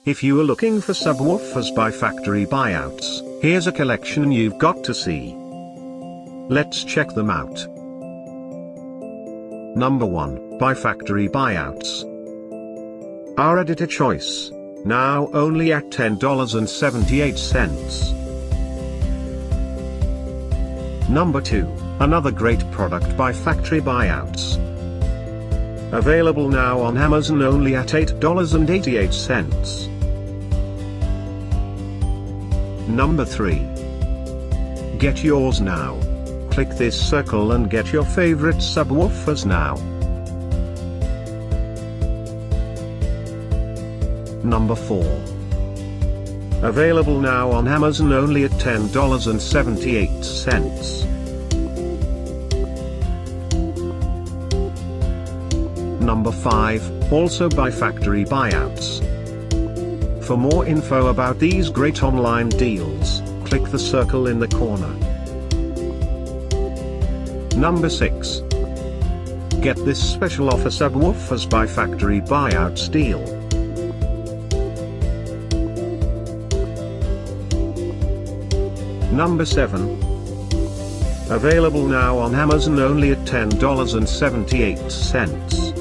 If you are looking for subwoofers by factory buyouts, here's a collection you've got to see. Let's check them out. Number 1, by factory buyouts. Our editor choice, now only at $10.78. Number 2, another great product by factory buyouts. Available now on Amazon only at $8.88. Number 3. Get yours now. Click this circle and get your favorite subwoofers now. Number 4. Available now on Amazon only at $10.78. Number 5, also by factory buyouts. For more info about these great online deals, click the circle in the corner. Number 6. Get this special offer subwoofers by factory buyouts deal. Number 7. Available now on Amazon only at $10.78.